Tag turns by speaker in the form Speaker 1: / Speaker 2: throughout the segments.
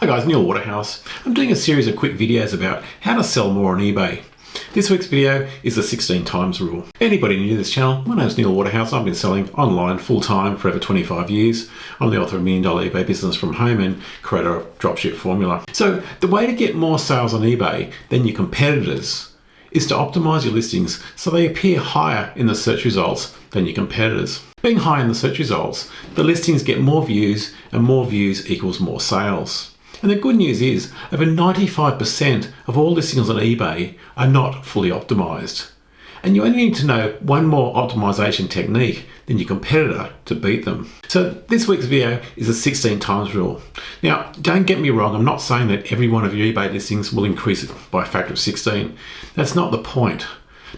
Speaker 1: Hi guys, Neil Waterhouse. I'm doing a series of quick videos about how to sell more on eBay. This week's video is the 16 times rule. Anybody new to this channel, my name is Neil Waterhouse. I've been selling online full-time for over 25 years. I'm the author of $1 Million eBay Business from Home and creator of Dropship Formula. So the way to get more sales on eBay than your competitors is to optimize your listings so they appear higher in the search results than your competitors. Being high in the search results, the listings get more views, and more views equals more sales. And the good news is, over 95% of all listings on eBay are not fully optimized. And you only need to know one more optimization technique than your competitor to beat them. So this week's video is the 16 times rule. Now, don't get me wrong, I'm not saying that every one of your eBay listings will increase it by a factor of 16. That's not the point.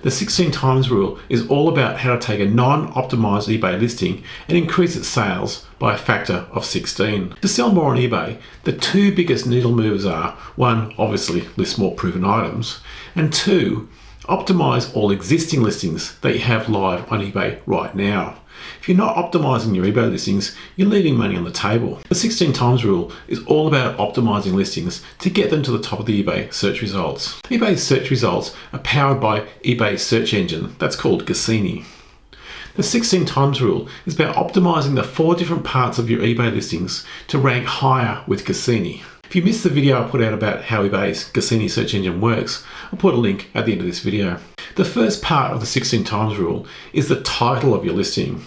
Speaker 1: The 16 times rule is all about how to take a non-optimized eBay listing and increase its sales by a factor of 16. To sell more on eBay, the two biggest needle movers are, one, obviously list more proven items, and two, optimize all existing listings that you have live on eBay right now. If you're not optimizing your eBay listings, you're leaving money on the table. The 16 times rule is all about optimizing listings to get them to the top of the eBay search results. eBay's search results are powered by eBay's search engine that's called Cassini. The 16 times rule is about optimizing the 4 different parts of your eBay listings to rank higher with Cassini. If you missed the video I put out about how eBay's Cassini search engine works, I'll put a link at the end of this video. The first part of the 16 times rule is the title of your listing.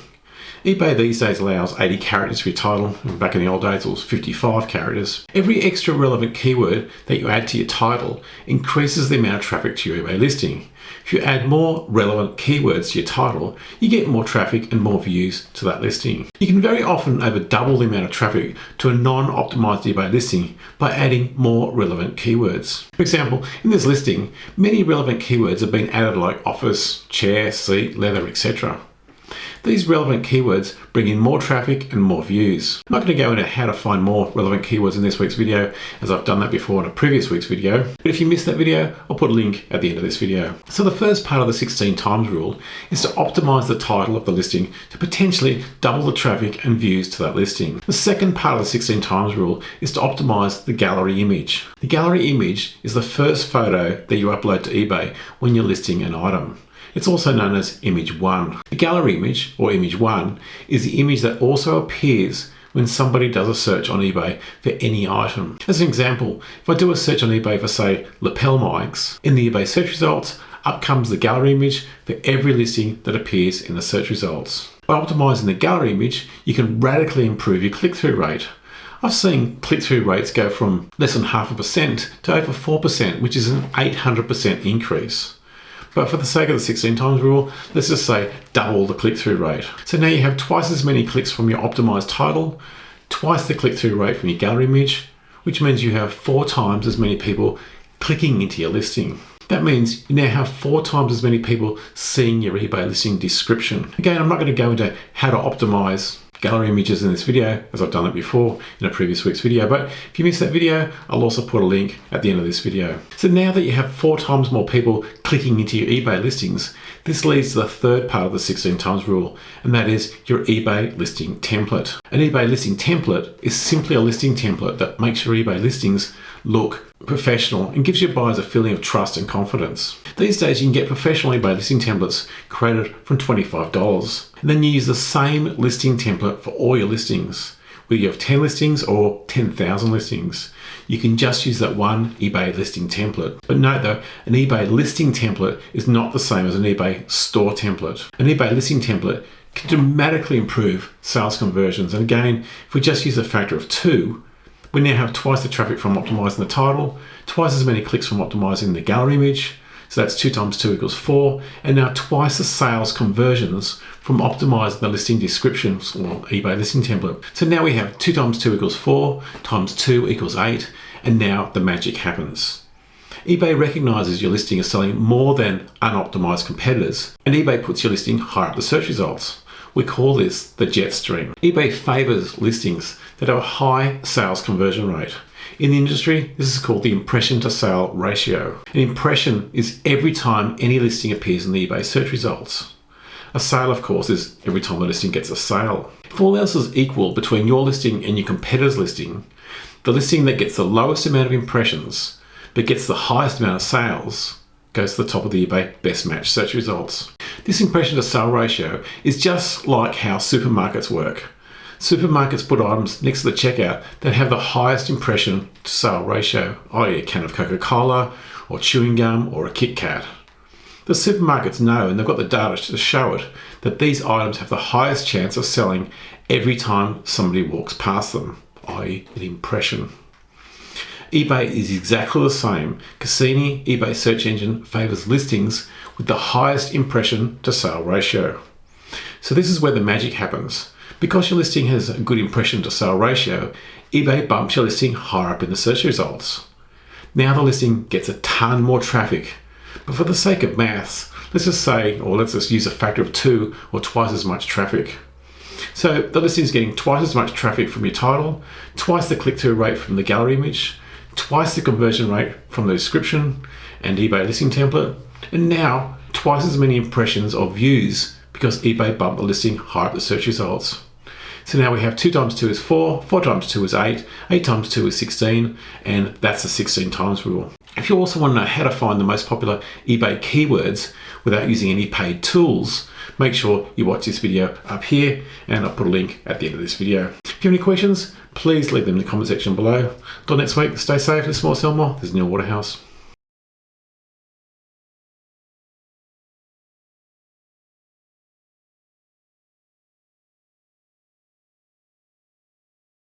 Speaker 1: eBay these days allows 80 characters for your title. Back in the old days it was 55 characters. Every extra relevant keyword that you add to your title increases the amount of traffic to your eBay listing. If you add more relevant keywords to your title, you get more traffic and more views to that listing. You can very often over double the amount of traffic to a non-optimized eBay listing by adding more relevant keywords. For example, in this listing, many relevant keywords have been added like office, chair, seat, leather, etc. These relevant keywords bring in more traffic and more views. I'm not going to go into how to find more relevant keywords in this week's video, as I've done that before in a previous week's video. But if you missed that video, I'll put a link at the end of this video. So the first part of the 16 times rule is to optimize the title of the listing to potentially double the traffic and views to that listing. The second part of the 16 times rule is to optimize the gallery image. The gallery image is the first photo that you upload to eBay when you're listing an item. It's also known as image 1. The gallery image, or image 1, is the image that also appears when somebody does a search on eBay for any item. As an example, if I do a search on eBay for, say, lapel mics, in the eBay search results, up comes the gallery image for every listing that appears in the search results. By optimizing the gallery image, you can radically improve your click-through rate. I've seen click-through rates go from less than 0.5% to over 4%, which is an 800% increase. But for the sake of the 16 times rule, let's just say double the click-through rate. So now you have twice as many clicks from your optimized title, twice the click-through rate from your gallery image, which means you have 4 times as many people clicking into your listing. That means you now have 4 times as many people seeing your eBay listing description. Again, I'm not going to go into how to optimize gallery images in this video, as I've done it before in a previous week's video, but if you missed that video, I'll also put a link at the end of this video. So now that you have 4 times more people clicking into your eBay listings, this leads to the third part of the 16 times rule, and that is your eBay listing template. An eBay listing template is simply a listing template that makes your eBay listings look professional and gives your buyers a feeling of trust and confidence. These days you can get professional eBay listing templates created from $25. And then you use the same listing template for all your listings. Whether you have 10 listings or 10,000 listings, you can just use that one eBay listing template. But note though, an eBay listing template is not the same as an eBay store template. An eBay listing template can dramatically improve sales conversions. And again, if we just use a factor of 2, we now have twice the traffic from optimizing the title, twice as many clicks from optimizing the gallery image, so that's 2 times 2 equals 4, and now twice the sales conversions from optimizing the listing descriptions or eBay listing template. So now we have 2 times 2 equals 4, times 2 equals 8, and now the magic happens. eBay recognizes your listing is selling more than unoptimized competitors, and eBay puts your listing higher up the search results. We call this the jet stream. eBay favors listings that have a high sales conversion rate. In the industry, this is called the impression to sale ratio. An impression is every time any listing appears in the eBay search results. A sale, of course, is every time the listing gets a sale. If all else is equal between your listing and your competitor's listing, The listing that gets the lowest amount of impressions but gets the highest amount of sales goes to the top of the eBay best match search results. This impression to sale ratio is just like how supermarkets work. Supermarkets put items next to the checkout that have the highest impression to sale ratio, i.e. a can of Coca-Cola or chewing gum or a Kit Kat. The supermarkets know, and they've got the data to show it, that these items have the highest chance of selling every time somebody walks past them, i.e. an impression. eBay is exactly the same. Cassini, eBay search engine, favours listings with the highest impression to sale ratio. So this is where the magic happens. Because your listing has a good impression to sale ratio, eBay bumps your listing higher up in the search results. Now the listing gets a ton more traffic. But for the sake of maths, let's just use a factor of 2 or twice as much traffic. So the listing is getting twice as much traffic from your title, twice the click-through rate from the gallery image, twice the conversion rate from the description and eBay listing template, and now twice as many impressions or views because eBay bumped the listing higher up the search results. So now we have 2 times 2 is 4, 4 times 2 is 8, 8 times 2 is 16, and that's the 16 times rule. If you also want to know how to find the most popular eBay keywords without using any paid tools, make sure you watch this video up here, and I'll put a link at the end of this video. If you have any questions, please leave them in the comment section below. Until next week, stay safe, live small, sell more. This is Neil Waterhouse.